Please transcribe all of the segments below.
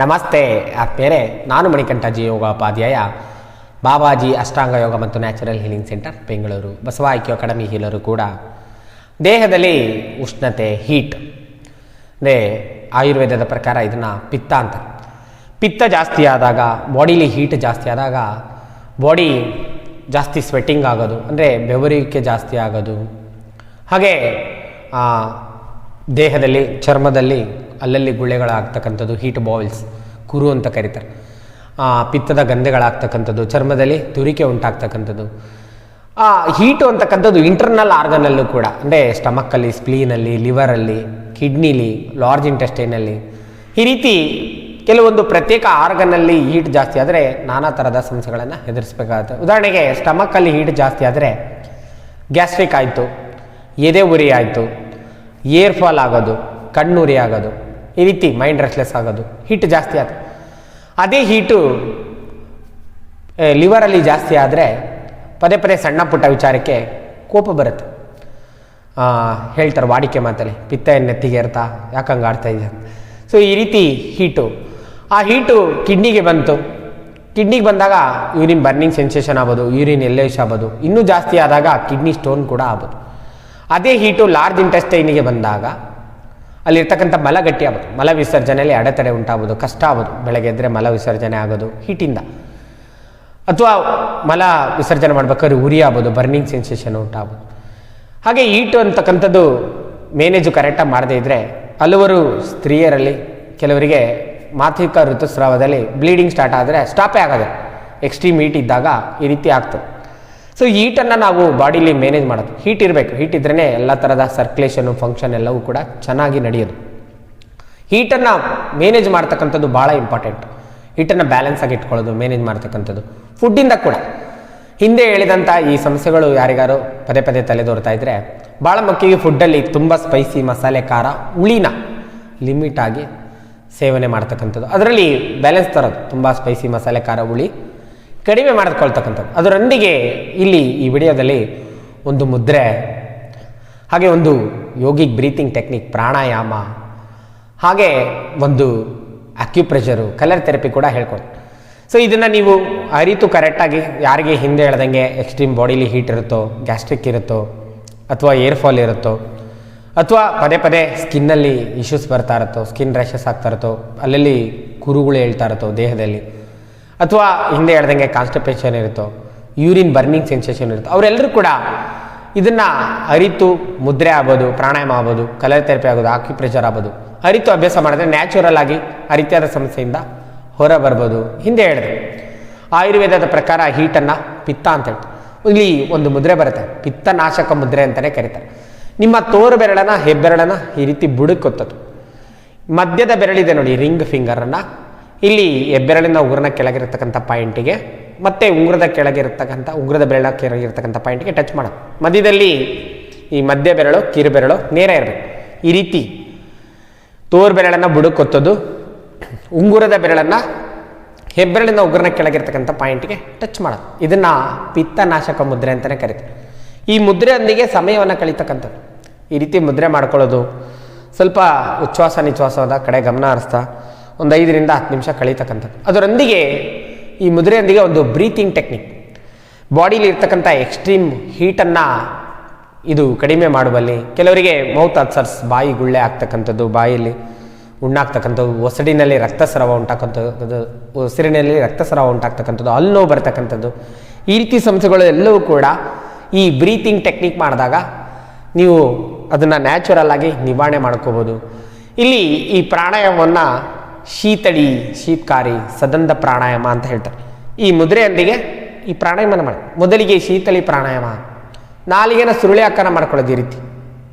ನಮಸ್ತೆ ಆತ್ಮೀಯರೇ, ನಾನು ಮಣಿಕಂಠಜಿ ಯೋಗೋಪಾಧ್ಯಾಯ, ಬಾಬಾಜಿ ಅಷ್ಟಾಂಗ ಯೋಗ ಮತ್ತು natural healing centre Bengaluru, Basava ಐಕ್ಯ ಅಕಾಡೆಮಿ ಹೀಲರು ಕೂಡ. ದೇಹದಲ್ಲಿ ಉಷ್ಣತೆ, ಹೀಟ್ ಅಂದರೆ ಆಯುರ್ವೇದದ ಪ್ರಕಾರ ಇದನ್ನು ಪಿತ್ತ ಅಂತ. ಪಿತ್ತ ಜಾಸ್ತಿ ಆದಾಗ, ಬಾಡಿಲಿ ಹೀಟ್ ಜಾಸ್ತಿ ಆದಾಗ ಬಾಡಿ ಜಾಸ್ತಿ ಸ್ವೆಟ್ಟಿಂಗ್ ಆಗೋದು, ಅಂದರೆ ಬೆವರುವಿಕೆ ಜಾಸ್ತಿ ಆಗೋದು. ಹಾಗೆ ದೇಹದಲ್ಲಿ, ಚರ್ಮದಲ್ಲಿ ಅಲ್ಲಲ್ಲಿ ಗುಳ್ಳೆಗಳಾಗ್ತಕ್ಕಂಥದ್ದು, ಹೀಟ್ ಬಾಯ್ಲ್ಸ್, ಕುರು ಅಂತ ಕರೀತಾರೆ. ಪಿತ್ತದ ಗಂಧೆಗಳಾಗ್ತಕ್ಕಂಥದ್ದು, ಚರ್ಮದಲ್ಲಿ ತುರಿಕೆ ಉಂಟಾಗ್ತಕ್ಕಂಥದ್ದು. ಹೀಟು ಅಂತಕ್ಕಂಥದ್ದು ಇಂಟರ್ನಲ್ ಆರ್ಗನಲ್ಲೂ ಕೂಡ, ಅಂದರೆ ಸ್ಟಮಕ್ಕಲ್ಲಿ, ಸ್ಪ್ಲೀನಲ್ಲಿ, ಲಿವರಲ್ಲಿ, ಕಿಡ್ನಿಲಿ, ಲಾರ್ಜ್ ಇಂಟೆಸ್ಟೈನಲ್ಲಿ, ಈ ರೀತಿ ಕೆಲವೊಂದು ಪ್ರತ್ಯೇಕ ಆರ್ಗನಲ್ಲಿ ಹೀಟ್ ಜಾಸ್ತಿ ಆದರೆ ನಾನಾ ಥರದ ಸಮಸ್ಯೆಗಳನ್ನು ಎದುರಿಸಬೇಕಾಗುತ್ತೆ. ಉದಾಹರಣೆಗೆ ಸ್ಟಮಕ್ಕಲ್ಲಿ ಹೀಟ್ ಜಾಸ್ತಿ ಆದರೆ ಗ್ಯಾಸ್ಟ್ರಿಕ್ ಆಯಿತು, ಎದೆ ಉರಿ ಆಯಿತು, ಏರ್ ಫಾಲ್ ಆಗೋದು, ಕಣ್ಣುರಿ ಆಗೋದು, ಈ ರೀತಿ ಮೈಂಡ್ ರೆಸ್ಲೆಸ್ ಆಗೋದು, ಹೀಟ್ ಜಾಸ್ತಿ ಆದ. ಅದೇ ಹೀಟು ಲಿವರಲ್ಲಿ ಜಾಸ್ತಿ ಆದರೆ ಪದೇ ಪದೇ ಸಣ್ಣ ಪುಟ್ಟ ವಿಚಾರಕ್ಕೆ ಕೋಪ ಬರುತ್ತೆ. ಹೇಳ್ತಾರೆ ವಾಡಿಕೆ ಮಾತಲ್ಲಿ, ಪಿತ್ತ ನೆತ್ತಿಗೆ ಇರ್ತಾ ಯಾಕಂಗೆ ಆಡ್ತಾ ಇದೆ. ಸೊ ಈ ರೀತಿ ಹೀಟು, ಆ ಹೀಟು ಕಿಡ್ನಿಗೆ ಬಂತು. ಕಿಡ್ನಿಗೆ ಬಂದಾಗ ಯೂರಿನ್ ಬರ್ನಿಂಗ್ ಸೆನ್ಸೇಷನ್ ಆಗ್ಬೋದು, ಯೂರಿನ್ ಎಲ್ಲೇಶ್ ಆಗ್ಬೋದು, ಇನ್ನೂ ಜಾಸ್ತಿ ಆದಾಗ ಕಿಡ್ನಿ ಸ್ಟೋನ್ ಕೂಡ ಆಗ್ಬೋದು. ಅದೇ ಹೀಟು ಲಾರ್ಜ್ ಇಂಟೆಸ್ಟೈನಿಗೆ ಬಂದಾಗ ಅಲ್ಲಿರ್ತಕ್ಕಂಥ ಮಲ ಗಟ್ಟಿ ಆಗ್ಬೋದು, ಮಲ ವಿಸರ್ಜನೆಯಲ್ಲಿ ಅಡೆತಡೆ ಉಂಟಾಗ್ಬೋದು, ಕಷ್ಟ ಆಗ್ಬೋದು. ಬೆಳಗ್ಗೆ ಎದ್ದರೆ ಮಲ ವಿಸರ್ಜನೆ ಆಗೋದು ಹೀಟಿಂದ, ಅಥವಾ ಮಲ ವಿಸರ್ಜನೆ ಮಾಡ್ಬೇಕಾದ್ರೆ ಉರಿ ಆಗ್ಬೋದು, ಬರ್ನಿಂಗ್ ಸೆನ್ಸೇಷನ್ ಉಂಟಾಗ್ಬೋದು. ಹಾಗೆ ಹೀಟು ಅಂತಕ್ಕಂಥದ್ದು ಮೇನೇಜು ಕರೆಕ್ಟಾಗಿ ಮಾಡದೇ ಇದ್ದರೆ ಹಲವರು ಸ್ತ್ರೀಯರಲ್ಲಿ ಕೆಲವರಿಗೆ ಮಾಸಿಕ ಋತುಸ್ರಾವದಲ್ಲಿ ಬ್ಲೀಡಿಂಗ್ ಸ್ಟಾರ್ಟ್ ಆದರೆ ಸ್ಟಾಪೇ ಆಗೋದು. ಎಕ್ಸ್ಟ್ರೀಮ್ ಹೀಟ್ ಇದ್ದಾಗ ಈ ರೀತಿ ಆಗ್ತದೆ. ಸೊ ಹೀಟನ್ನು ನಾವು ಬಾಡಿಲಿ ಮೇನೇಜ್ ಮಾಡೋದು. ಹೀಟ್ ಇರಬೇಕು, ಹೀಟ್ ಇದ್ರೇ ಎಲ್ಲ ಥರದ ಸರ್ಕ್ಯುಲೇಷನು, ಫಂಕ್ಷನ್ ಎಲ್ಲವೂ ಕೂಡ ಚೆನ್ನಾಗಿ ನಡೆಯೋದು. ಹೀಟನ್ನು ಮೇನೇಜ್ ಮಾಡ್ತಕ್ಕಂಥದ್ದು ಭಾಳ ಇಂಪಾರ್ಟೆಂಟ್. ಹೀಟನ್ನು ಬ್ಯಾಲೆನ್ಸ್ ಆಗಿ ಇಟ್ಕೊಳ್ಳೋದು, ಮೇನೇಜ್ ಮಾಡ್ತಕ್ಕಂಥದ್ದು. ಫುಡ್ಡಿಂದ ಕೂಡ ಹಿಂದೆ ಹೇಳಿದಂಥ ಈ ಸಮಸ್ಯೆಗಳು ಯಾರಿಗಾರು ಪದೇ ಪದೇ ತಲೆದೋರ್ತಾ ಇದ್ದರೆ, ಭಾಳ ಮಕ್ಕಳಿಗೆ ಫುಡ್ಡಲ್ಲಿ ತುಂಬ ಸ್ಪೈಸಿ, ಮಸಾಲೆ, ಖಾರ, ಹುಳಿನ ಲಿಮಿಟಾಗಿ ಸೇವನೆ ಮಾಡ್ತಕ್ಕಂಥದ್ದು. ಅದರಲ್ಲಿ ಬ್ಯಾಲೆನ್ಸ್ ತರೋದು, ತುಂಬ ಸ್ಪೈಸಿ, ಮಸಾಲೆ, ಖಾರ, ಹುಳಿ ಕಡಿಮೆ ಮಾಡಿಕೊಳ್ತಕ್ಕಂಥದ್ದು. ಅದರೊಂದಿಗೆ ಇಲ್ಲಿ ಈ ವಿಡಿಯೋದಲ್ಲಿ ಒಂದು ಮುದ್ರೆ, ಹಾಗೆ ಒಂದು ಯೋಗಿಕ್ ಬ್ರೀತಿಂಗ್ ಟೆಕ್ನಿಕ್, ಪ್ರಾಣಾಯಾಮ, ಹಾಗೆ ಒಂದು ಅಕ್ಯುಪ್ರೆಷರು, ಕಲರ್ ಥೆರಪಿ ಕೂಡ ಹೇಳ್ಕೊಡ್ತೀನಿ. ಸೊ ಇದನ್ನು ನೀವು ಅರಿತು ಕರೆಕ್ಟಾಗಿ, ಯಾರಿಗೆ ಹಿಂದೆ ಹೇಳ್ದಂಗೆ ಎಕ್ಸ್ಟ್ರೀಮ್ ಬಾಡಿಲಿ ಹೀಟ್ ಇರುತ್ತೋ, ಗ್ಯಾಸ್ಟ್ರಿಕ್ ಇರುತ್ತೋ, ಅಥವಾ ಏರ್ ಫಾಲ್ ಇರುತ್ತೋ, ಅಥವಾ ಪದೇ ಪದೇ ಸ್ಕಿನ್ನಲ್ಲಿ ಇಶ್ಯೂಸ್ ಬರ್ತಾ ಇರುತ್ತೋ, ಸ್ಕಿನ್ ರ್ಯಾಷಸ್ ಆಗ್ತಾ ಇರುತ್ತೋ, ಅಲ್ಲಲ್ಲಿ ಕುರುಗಳು ಹೇಳ್ತಾ ಇರುತ್ತೋ ದೇಹದಲ್ಲಿ, ಅಥವಾ ಹಿಂದೆ ಹೇಳ್ದಂಗೆ ಕಾನ್ಸ್ಟಿಪೇಷನ್ ಇರುತ್ತೋ, ಯೂರಿನ್ ಬರ್ನಿಂಗ್ ಸೆನ್ಸೇಷನ್ ಇರುತ್ತೋ, ಅವರೆಲ್ಲರೂ ಕೂಡ ಇದನ್ನು ಅರಿತು ಮುದ್ರೆ ಆಗ್ಬೋದು, ಪ್ರಾಣಾಯಾಮ ಆಗ್ಬೋದು, ಕಲರ್ ಥೆರಪಿ ಆಗೋದು, ಆಕ್ಯುಪ್ರೆಷರ್ ಆಗ್ಬೋದು, ಅರಿತು ಅಭ್ಯಾಸ ಮಾಡಿದ್ರೆ ನ್ಯಾಚುರಲ್ ಆಗಿ ಆ ರೀತಿಯಾದ ಸಮಸ್ಯೆಯಿಂದ ಹೊರ ಬರ್ಬೋದು. ಹಿಂದೆ ಹೇಳಿದೆ ಆಯುರ್ವೇದದ ಪ್ರಕಾರ ಹೀಟನ್ನು ಪಿತ್ತ ಅಂತ ಹೇಳ್ತಾರೆ. ಇಲ್ಲಿ ಒಂದು ಮುದ್ರೆ ಬರುತ್ತೆ, ಪಿತ್ತನಾಶಕ ಮುದ್ರೆ ಅಂತಲೇ ಕರೀತಾರೆ. ನಿಮ್ಮ ತೋರು ಬೆರಳನ್ನು, ಹೆಬ್ಬೆರಳನ್ನು ಈ ರೀತಿ ಬುಡಕ್ಕೊತ್ತದು. ಮಧ್ಯದ ಬೆರಳಿದೆ ನೋಡಿ, ರಿಂಗ್ ಫಿಂಗರನ್ನು ಇಲ್ಲಿ ಹೆಬ್ಬೆರಳಿನ ಉಗುರನ ಕೆಳಗಿರ್ತಕ್ಕಂಥ ಪಾಯಿಂಟಿಗೆ, ಮತ್ತು ಉಗುರದ ಬೆರಳ ಕೆಳಗಿರ್ತಕ್ಕಂಥ ಪಾಯಿಂಟಿಗೆ ಟಚ್ ಮಾಡೋದು. ಮಧ್ಯದಲ್ಲಿ ಈ ಮಧ್ಯ ಬೆರಳು, ಕಿರು ಬೆರಳು ನೇರ ಇರಬೇಕು. ಈ ರೀತಿ ತೋರು ಬೆರಳನ್ನು ಬುಡಕ್ಕೊತ್ತೋದು, ಉಂಗುರದ ಬೆರಳನ್ನು ಹೆಬ್ಬೆರಳಿನ ಉಗುರನ ಕೆಳಗಿರ್ತಕ್ಕಂಥ ಪಾಯಿಂಟಿಗೆ ಟಚ್ ಮಾಡೋದು. ಇದನ್ನು ಪಿತ್ತನಾಶಕ ಮುದ್ರೆ ಅಂತಲೇ ಕರೀತಾರೆ. ಈ ಮುದ್ರೆಯೊಂದಿಗೆ ಸಮಯವನ್ನು ಕಳೀತಕ್ಕಂಥದ್ದು. ಈ ರೀತಿ ಮುದ್ರೆ ಮಾಡ್ಕೊಳ್ಳೋದು, ಸ್ವಲ್ಪ ಉಚ್ಛ್ವಾಸ ನಿಶ್ವಾಸದ ಕಡೆ ಗಮನ ಹರಿಸ್ತಾ ಒಂದು 5 ರಿಂದ 10 ನಿಮಿಷ ಕಳೀತಕ್ಕಂಥದ್ದು. ಅದರೊಂದಿಗೆ ಈ ಮುದ್ರೆಯೊಂದಿಗೆ ಒಂದು ಬ್ರೀತಿಂಗ್ ಟೆಕ್ನಿಕ್, ಬಾಡಿಲಿ ಇರ್ತಕ್ಕಂಥ ಎಕ್ಸ್ಟ್ರೀಮ್ ಹೀಟನ್ನು ಇದು ಕಡಿಮೆ ಮಾಡುವಲ್ಲಿ, ಕೆಲವರಿಗೆ ಮೌತ್ ಅಲ್ಸರ್ಸ್, ಬಾಯಿ ಗುಳ್ಳೆ ಆಗ್ತಕ್ಕಂಥದ್ದು, ಬಾಯಲ್ಲಿ ಉಣ್ಣಾಗ್ತಕ್ಕಂಥದ್ದು, ಒಸಡಿನಲ್ಲಿ ರಕ್ತಸ್ರಾವ ಉಂಟಾಗ್ತಕ್ಕಂಥದ್ದು, ಉಸಿರಿನಲ್ಲಿ ರಕ್ತಸ್ರಾವ ಉಂಟಾಗ್ತಕ್ಕಂಥದ್ದು, ಅಲ್ಲಿ ನೋವು ಬರ್ತಕ್ಕಂಥದ್ದು, ಈ ರೀತಿ ಸಮಸ್ಯೆಗಳು ಎಲ್ಲವೂ ಕೂಡ ಈ ಬ್ರೀತಿಂಗ್ ಟೆಕ್ನಿಕ್ ಮಾಡಿದಾಗ ನೀವು ಅದನ್ನು ನ್ಯಾಚುರಲ್ ಆಗಿ ನಿವಾರಣೆ ಮಾಡ್ಕೋಬೋದು. ಇಲ್ಲಿ ಈ ಪ್ರಾಣಾಯಾಮವನ್ನು ಶೀತಕಾರಿ ಸದಂದ ಪ್ರಾಣಾಯಾಮ ಅಂತ ಹೇಳ್ತಾರೆ. ಈ ಮುದ್ರೆಯೊಂದಿಗೆ ಈ ಪ್ರಾಣಾಯಾಮನ ಮಾಡಿ, ಮೊದಲಿಗೆ ಶೀತಳಿ ಪ್ರಾಣಾಯಾಮ, ನಾಲಿಗೆನ ಸುರುಳಿ ಆಕಾರ ಮಾಡ್ಕೊಳ್ಳೋದು. ಈ ರೀತಿ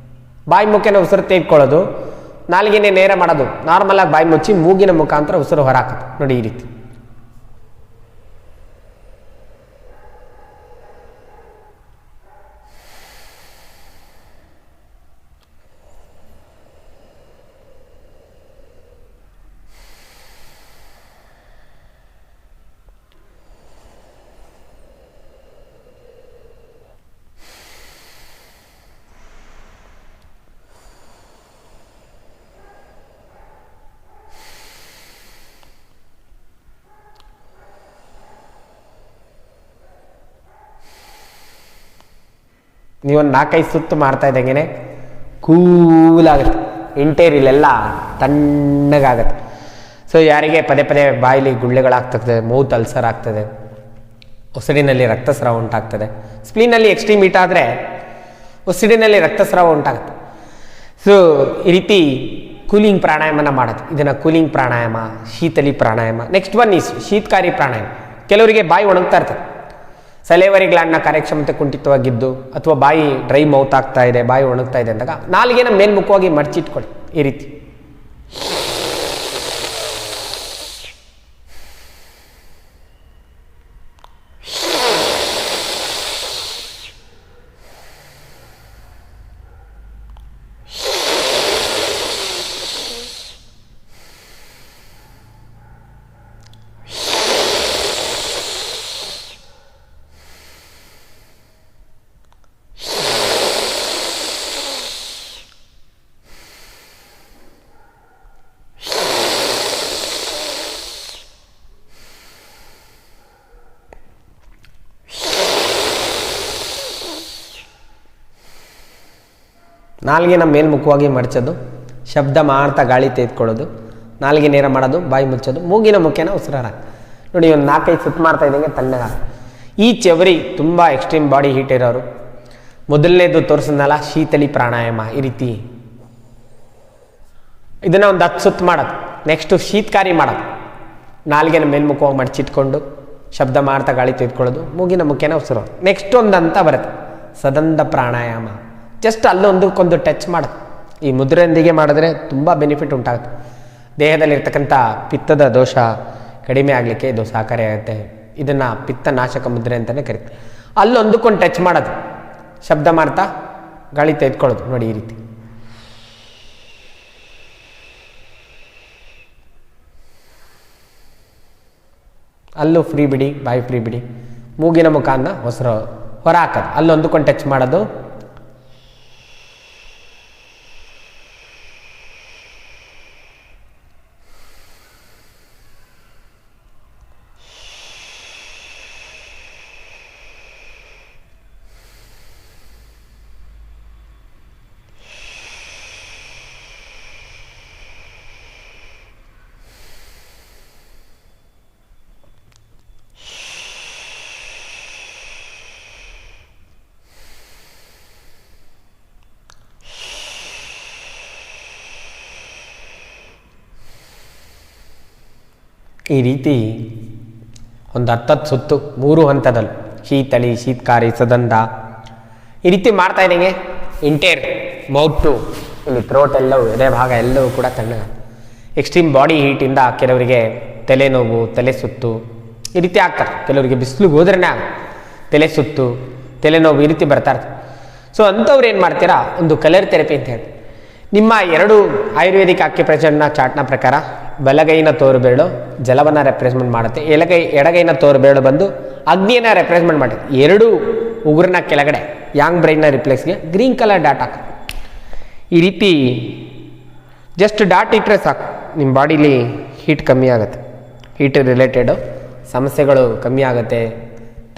ಬಾಯಿ ಮುಖೇನ ಉಸಿರು ತೆಗೆದುಕೊಳ್ಳೋದು, ನಾಲಿಗೆನೇ ನೇರ ಮಾಡೋದು, ನಾರ್ಮಲಾಗಿ ಬಾಯಿ ಮುಚ್ಚಿ ಮೂಗಿನ ಮುಖಾಂತರ ಉಸಿರು ಹೊರಹಾಕೋದು ನೋಡಿ. ಈ ರೀತಿ ನೀವೊಂದು 4-5 ಸುತ್ತು ಮಾಡ್ತಾ ಇದ್ದಂಗೆ ಕೂಲಾಗುತ್ತೆ, ಇಂಟೇರಿಯಲೆಲ್ಲ ತಣ್ಣಗಾಗತ್ತೆ. ಸೊ ಯಾರಿಗೆ ಪದೇ ಪದೇ ಬಾಯಿಲಿ ಗುಳ್ಳೆಗಳಾಗ್ತದೆ, ಮೌತ್ ಅಲ್ಸರ್ ಆಗ್ತದೆ, ಉಸಿರಿನಲ್ಲಿ ರಕ್ತಸ್ರಾವ ಉಂಟಾಗ್ತದೆ, ಸ್ಪ್ಲೀನಲ್ಲಿ ಎಕ್ಸ್ಟ್ರೀಮ್ ಹೀಟ್ ಆದರೆ ಉಸಿರಿನಲ್ಲಿ ರಕ್ತಸ್ರಾವ ಉಂಟಾಗುತ್ತೆ. ಸೊ ಈ ರೀತಿ ಕೂಲಿಂಗ್ ಪ್ರಾಣಾಯಾಮನ ಮಾಡೋದು, ಇದನ್ನು cooling pranayama, Sheetali pranayama. Next one is Sheetkari pranayama. ಕೆಲವರಿಗೆ ಬಾಯಿ ಒಣಗ್ತಾ ಇರ್ತದೆ, ಸಲೇವರಿ ಗ್ಲ್ಯಾಂಡ್ನ ಕಾರ್ಯಕ್ಷಮತೆ ಕುಂಠಿತವಾಗಿದ್ದು ಅಥವಾ ಬಾಯಿ ಡ್ರೈ ಮೌತ್ ಆಗ್ತಾ ಇದೆ, ಬಾಯಿ ಒಣಗ್ತಾ ಇದೆ ಅಂದಾಗ ನಾಲಿಗೆನ ಮೇಲ್ಮುಖವಾಗಿ ಮಡಚಿಟ್ಕೊಳ್ಳಿ ಈ ರೀತಿ. ನಾಲ್ಗೆನ ಮೇಲ್ಮುಖವಾಗಿ ಮಡಚೋದು, ಶಬ್ದ ಮಾಡ್ತಾ ಗಾಳಿ ತೆಗೆದುಕೊಳ್ಳೋದು, ನಾಲ್ಗೆ ನೇರ ಮಾಡೋದು, ಬಾಯಿ ಮುಚ್ಚೋದು, ಮೂಗಿನ ಮುಖೇನ ಉಸಿರಾರ. ನೋಡಿ, ಒಂದು 4-5 ಸುತ್ತು ಮಾಡ್ತಾ ಇದ್ದಂಗೆ ತಣ್ಣಗ. ಈ ಚೆವರಿ ತುಂಬ ಎಕ್ಸ್ಟ್ರೀಮ್ ಬಾಡಿ ಹೀಟ್ ಇರೋರು ಮೊದಲನೇದು ತೋರಿಸಿದ್ನಲ್ಲ ಶೀತಲಿ ಪ್ರಾಣಾಯಾಮ, ಈ ರೀತಿ ಇದನ್ನು ಒಂದು 10 ಸುತ್ತು ಮಾಡೋದು. ನೆಕ್ಸ್ಟು ಶೀತಕಾರಿ ಮಾಡೋದು, ನಾಲ್ಗೆನ ಮೇಲ್ಮುಖವಾಗಿ ಮಡಚಿಟ್ಕೊಂಡು ಶಬ್ದ ಮಾಡ್ತಾ ಗಾಳಿ ತೆಗೆದುಕೊಳ್ಳೋದು, ಮೂಗಿನ ಮುಖೇನ ಉಸಿರು. ನೆಕ್ಸ್ಟ್ ಒಂದು ಅಂತ ಬರುತ್ತೆ ಸದಂದ ಪ್ರಾಣಾಯಾಮ. ಜಸ್ಟ್ ಅಲ್ಲೊಂದಕ್ಕೊಂದು ಟಚ್ ಮಾಡೋದು. ಈ ಮುದ್ರೆಯೊಂದಿಗೆ ಮಾಡಿದ್ರೆ ತುಂಬ ಬೆನಿಫಿಟ್ ಉಂಟಾಗುತ್ತೆ. ದೇಹದಲ್ಲಿರ್ತಕ್ಕಂಥ ಪಿತ್ತದ ದೋಷ ಕಡಿಮೆ ಆಗಲಿಕ್ಕೆ ಇದು ಸಹಕಾರಿ ಆಗುತ್ತೆ. ಇದನ್ನು ಪಿತ್ತನಾಶಕ ಮುದ್ರೆ ಅಂತಲೇ ಕರಿತೀವಿ. ಅಲ್ಲೊಂದಕ್ಕೊಂದು ಟಚ್ ಮಾಡೋದು, ಶಬ್ದ ಮಾಡ್ತಾ ಗಾಳಿ ತೆಗೆದುಕೊಳ್ಳೋದು. ನೋಡಿ, ಈ ರೀತಿ ಅಲ್ಲೂ ಫ್ರೀ ಬಿಡಿ, ಬಾಯಿ ಫ್ರೀ ಬಿಡಿ, ಮೂಗಿನ ಮುಖಾನ ಹೊಸರು ಹೊರ ಹಾಕೋದು, ಅಲ್ಲೊಂದಕ್ಕೊಂದು ಟಚ್ ಮಾಡೋದು. ಈ ರೀತಿ ಒಂದು 10 ಸುತ್ತು 3 ಹಂತದಲ್ಲಿ ಶೀತಳಿ, ಶೀತಕಾರಿ, ಸದಂದ ಈ ರೀತಿ ಮಾಡ್ತಾ ಇದ್ದಂಗೆ ಇಂಟೇರ್ ಮೌಟು, ಇಲ್ಲಿ ಥ್ರೋಟ್ ಎಲ್ಲವೂ, ಎದೆ ಭಾಗ ಎಲ್ಲವೂ ಕೂಡ ತಣ್ಣಗ. ಎಕ್ಸ್ಟ್ರೀಮ್ ಬಾಡಿ ಹೀಟಿಂದ ಕೆಲವರಿಗೆ ತಲೆನೋವು, ತಲೆ ಸುತ್ತು ಈ ರೀತಿ ಆಗ್ತಾರೆ. ಕೆಲವರಿಗೆ ಬಿಸಿಲಿಗೆ ಹೋದ್ರೇ ತಲೆ ಸುತ್ತು, ತಲೆನೋವು ಈ ರೀತಿ ಬರ್ತಾ ಇರ್ತದೆ. ಸೊ ಅಂಥವ್ರು ಏನು ಮಾಡ್ತೀರಾ, ಒಂದು ಕಲರ್ ಥೆರಪಿ ಅಂತ ಹೇಳಿ, ನಿಮ್ಮ 2 ಆಯುರ್ವೇದಿಕ್ ಅಕ್ಯುಪ್ರೆಷರ್ನ ಚಾರ್ಟ್ನ ಪ್ರಕಾರ ಬಲಗೈನ ತೋರುಬೆರಳು ಜಲವನ್ನು ರೆಪ್ರೆಸೆಂಟ್ ಮಾಡುತ್ತೆ, ಎಡಗೈನ ತೋರುಬೆರಳು ಬಂದು ಅಗ್ನಿಯನ್ನು ರೆಪ್ರೆಸೆಂಟ್ ಮಾಡುತ್ತೆ. 2 ಉಗುರಿನ ಕೆಳಗಡೆ ಯಾಂಗ್ ಬ್ರೈನ್ನ ರಿಪ್ಲೆಕ್ಸ್ಗೆ ಗ್ರೀನ್ ಕಲರ್ ಡಾಟ್ ಹಾಕು. ಈ ರೀತಿ ಜಸ್ಟ್ ಡಾಟ್ ಇಟ್ಟರೆ ಸಾಕು, ನಿಮ್ಮ ಬಾಡಿಲಿ ಹೀಟ್ ಕಮ್ಮಿ ಆಗುತ್ತೆ. ಹೀಟ್ ರಿಲೇಟೆಡು ಸಮಸ್ಯೆಗಳು ಕಮ್ಮಿ ಆಗುತ್ತೆ.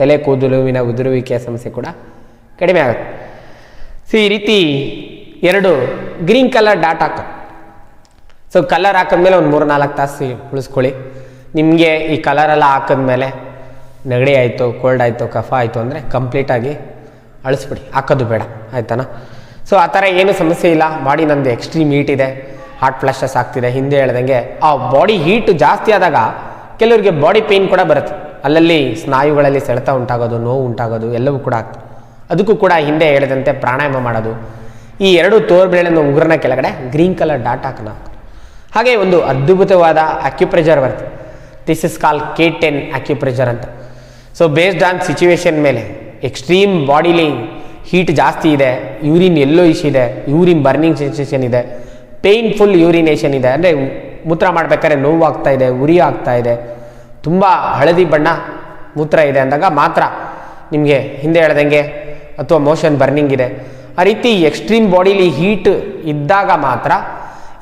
ತಲೆ ಕೂದಲುವಿನ ಉದುರುವಿಕೆಯ ಸಮಸ್ಯೆ ಕೂಡ ಕಡಿಮೆ ಆಗುತ್ತೆ. ಸೊ ಈ ರೀತಿ 2 ಗ್ರೀನ್ ಕಲರ್ ಡಾಟ್ ಹಾಕು. ಸೊ ಕಲರ್ ಹಾಕಿದ್ಮೇಲೆ ಒಂದು 3-4 ತಾಸು ಉಳಿಸ್ಕೊಳ್ಳಿ. ನಿಮಗೆ ಈ ಕಲರೆಲ್ಲ ಹಾಕಿದ್ಮೇಲೆ ನೆಗಡಿ ಆಯಿತು, ಕೋಲ್ಡ್ ಆಯಿತು, ಕಫ ಆಯಿತು ಅಂದರೆ ಕಂಪ್ಲೀಟಾಗಿ ಅಳಿಸ್ಬಿಡಿ, ಹಾಕೋದು ಬೇಡ, ಆಯ್ತಾನ. ಸೊ ಆ ಥರ ಏನು ಸಮಸ್ಯೆ ಇಲ್ಲ. ಬಾಡಿ ನಮ್ಮದು ಎಕ್ಸ್ಟ್ರೀಮ್ ಹೀಟ್ ಇದೆ, ಹಾರ್ಟ್ ಫ್ಲಶಸ್ ಆಗ್ತಿದೆ. ಹಿಂದೆ ಹೇಳ್ದಂಗೆ ಆ ಬಾಡಿ ಹೀಟು ಜಾಸ್ತಿ ಆದಾಗ ಕೆಲವರಿಗೆ ಬಾಡಿ ಪೇಯ್ನ್ ಕೂಡ ಬರುತ್ತೆ. ಅಲ್ಲಲ್ಲಿ ಸ್ನಾಯುಗಳಲ್ಲಿ ಸೆಳೆತ ಉಂಟಾಗೋದು, ನೋವು ಉಂಟಾಗೋದು ಎಲ್ಲವೂ ಕೂಡ ಆಗ್ತದೆ. ಅದಕ್ಕೂ ಕೂಡ ಹಿಂದೆ ಹೇಳಿದಂತೆ ಪ್ರಾಣಾಯಾಮ ಮಾಡೋದು. ಈ 2 ತೋರ್ಬೆರಳಿನ ಉಗುರಿನ ಕೆಳಗಡೆ ಗ್ರೀನ್ ಕಲರ್ ಡಾಟ್ ಹಾಕೋಣ. ಹಾಗೆ ಒಂದು ಅದ್ಭುತವಾದ ಅಕ್ಯುಪ್ರೆಷರ್ ಬರುತ್ತೆ. This is call K10 acupressure ಅಂತ. ಸೊ ಬೇಸ್ಡ್ ಆನ್ ಸಿಚುವೇಶನ್ ಮೇಲೆ, ಎಕ್ಸ್ಟ್ರೀಮ್ ಬಾಡಿಲಿ ಹೀಟ್ ಜಾಸ್ತಿ ಇದೆ, ಯೂರಿನ್ ಎಲ್ಲೋಯಿಶ್ ಇದೆ, ಯೂರಿನ್ ಬರ್ನಿಂಗ್ ಸೆನ್ಸೇಷನ್ ಇದೆ, ಪೇಯ್ನ್ಫುಲ್ ಯೂರಿನೇಷನ್ ಇದೆ, ಅಂದರೆ ಮೂತ್ರ ಮಾಡಬೇಕಾದ್ರೆ ನೋವು ಆಗ್ತಾ ಇದೆ, ಉರಿ ಆಗ್ತಾ ಇದೆ, ತುಂಬ ಹಳದಿ ಬಣ್ಣ ಮೂತ್ರ ಇದೆ ಅಂದಾಗ ಮಾತ್ರ ನಿಮಗೆ ಹಿಂದೆ ಹೇಳ್ದಂಗೆ, ಅಥವಾ ಮೋಷನ್ ಬರ್ನಿಂಗ್ ಇದೆ, ಆ ರೀತಿ ಎಕ್ಸ್ಟ್ರೀಮ್ ಬಾಡಿಲಿ ಹೀಟ್ ಇದ್ದಾಗ ಮಾತ್ರ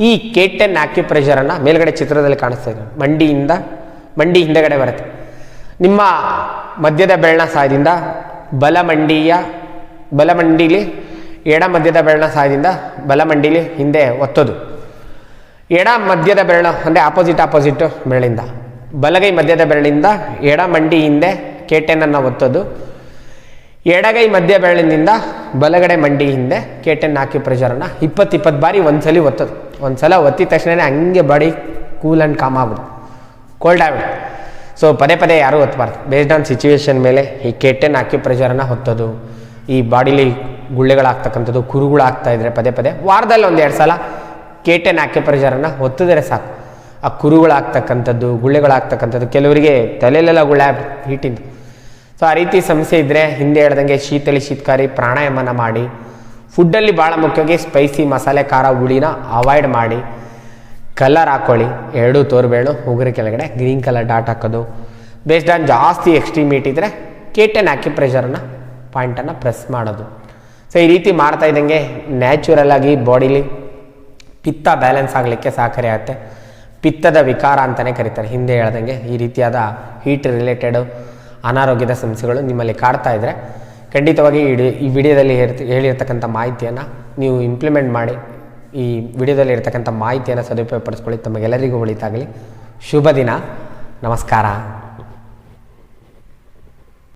ಈ K10 ಅಕ್ಯುಪ್ರೆಷರನ್ನು ಮೇಲ್ಗಡೆ ಚಿತ್ರದಲ್ಲಿ ಕಾಣಿಸ್ತಾ ಇದೆ. ಮಂಡಿ ಹಿಂದೆಗಡೆ ಬರುತ್ತೆ. ನಿಮ್ಮ ಮಧ್ಯದ ಬೆರಳಿನ ಸಹಾಯದಿಂದ ಬಲಮಂಡಿಯ ಬಲಮಂಡಿಲಿ ಎಡ ಮಧ್ಯದ ಬೆರಳಿನ ಸಹಾಯದಿಂದ ಬಲಮಂಡಿಲಿ ಹಿಂದೆ ಒತ್ತೋದು. ಎಡ ಮಧ್ಯದ ಬೆರಳು ಅಂದರೆ ಆಪೋಸಿಟ್ ಬೆರಳಿಂದ ಬಲಗೈ ಮಧ್ಯದ ಬೆರಳಿಂದ ಎಡ ಮಂಡಿ ಹಿಂದೆ ಕೇಟೆನನ್ನು ಒತ್ತೋದು. ಎಡಗೈ ಮಧ್ಯ ಬೆರಳಿನಿಂದ ಬಲಗಡೆ ಮಂಡಿ ಹಿಂದೆ ಕೇಟೆನ್ ಆಕ್ಯುಪ್ರೆಷರನ್ನು 20 ಬಾರಿ ಒಂದ್ಸಲಿ ಒತ್ತೋದು. ಒಂದ್ಸಲ ಒತ್ತಿದ ತಕ್ಷಣ ಹಂಗೆ ಬಾಡಿ ಕೂಲ್ ಆ್ಯಂಡ್ ಕಾಮ್ ಆಗ್ಬಿಡು, ಕೋಲ್ಡ್ ಆಗ್ಬಿಡು. ಸೊ ಪದೇ ಯಾರೂ ಒತ್ತಬಾರ್ದು. ಬೇಸ್ಡ್ ಆನ್ ಸಿಚುವೇಶನ್ ಮೇಲೆ ಈ ಕೇಟೆನ್ ಆಕ್ಯುಪ್ರೆಷರನ್ನು ಒತ್ತೋದು. ಈ ಬಾಡಿಲಿ ಗುಳ್ಳೆಗಳಾಗ್ತಕ್ಕಂಥದ್ದು, ಕುರುಗಳಾಗ್ತಾ ಇದ್ರೆ ಪದೇ ವಾರದಲ್ಲಿ 1-2 ಸಲ ಕೇಟೆನ್ ಆಕ್ಯುಪ್ರೆಷರನ್ನು ಒತ್ತಿದ್ರೆ ಸಾಕು. ಆ ಕುರುಗಳಾಗ್ತಕ್ಕಂಥದ್ದು, ಗುಳ್ಳೆಗಳಾಗ್ತಕ್ಕಂಥದ್ದು, ಕೆಲವರಿಗೆ ತಲೆಯಲ್ಲೆಲ್ಲ ಗುಳ್ಳೆ ಹೀಟಿಂದು. ಸೊ ಆ ರೀತಿ ಸಮಸ್ಯೆ ಇದ್ದರೆ ಹಿಂದೆ ಹೇಳ್ದಂಗೆ ಶೀತಕಾರಿ ಪ್ರಾಣಾಯಾಮನ ಮಾಡಿ, ಫುಡ್ಡಲ್ಲಿ ಭಾಳ ಮುಖ್ಯವಾಗಿ ಸ್ಪೈಸಿ ಮಸಾಲೆ ಖಾರ ಹುಳಿನ ಅವಾಯ್ಡ್ ಮಾಡಿ, ಕಲರ್ ಹಾಕ್ಕೊಳ್ಳಿ. 2 ತೋರ್ಬೇಳು ಉಗುರು ಕೆಳಗಡೆ ಗ್ರೀನ್ ಕಲರ್ ಡಾಟ್ ಹಾಕೋದು. ಬೇಸ್ಡ್ ಆನ್ ಜಾಸ್ತಿ ಎಕ್ಸ್ಟ್ರೀಮೇಟ್ ಇದ್ದರೆ ಕೇಟೆನ್ ಆಕ್ಯುಪ್ರೆಷರನ್ನು ಪಾಯಿಂಟನ್ನು ಪ್ರೆಸ್ ಮಾಡೋದು. ಸೊ ಈ ರೀತಿ ಮಾಡ್ತಾ ಇದ್ದಂಗೆ ನ್ಯಾಚುರಲ್ ಆಗಿ ಬಾಡಿಲಿ ಪಿತ್ತ ಬ್ಯಾಲೆನ್ಸ್ ಆಗಲಿಕ್ಕೆ ಸಹಕಾರಿ ಆಗುತ್ತೆ. ಪಿತ್ತದ ವಿಕಾರ ಅಂತಲೇ ಕರೀತಾರೆ. ಹಿಂದೆ ಹೇಳ್ದಂಗೆ ಈ ರೀತಿಯಾದ ಹೀಟ್ ರಿಲೇಟೆಡು ಅನಾರೋಗ್ಯದ ಸಮಸ್ಯೆಗಳು ನಿಮ್ಮಲ್ಲಿ ಕಾಡ್ತಾ ಇದ್ದರೆ ಖಂಡಿತವಾಗಿ ಈ ವಿಡಿಯೋದಲ್ಲಿ ಹೇಳಿರ್ತಕ್ಕಂಥ ಮಾಹಿತಿಯನ್ನು ನೀವು ಇಂಪ್ಲಿಮೆಂಟ್ ಮಾಡಿ, ಈ ವಿಡಿಯೋದಲ್ಲಿ ಇರ್ತಕ್ಕಂಥ ಮಾಹಿತಿಯನ್ನು ಸದುಪಯೋಗಪಡಿಸ್ಕೊಳ್ಳಿ. ತಮಗೆಲ್ಲರಿಗೂ ಒಳಿತಾಗಲಿ. ಶುಭ ದಿನ. ನಮಸ್ಕಾರ.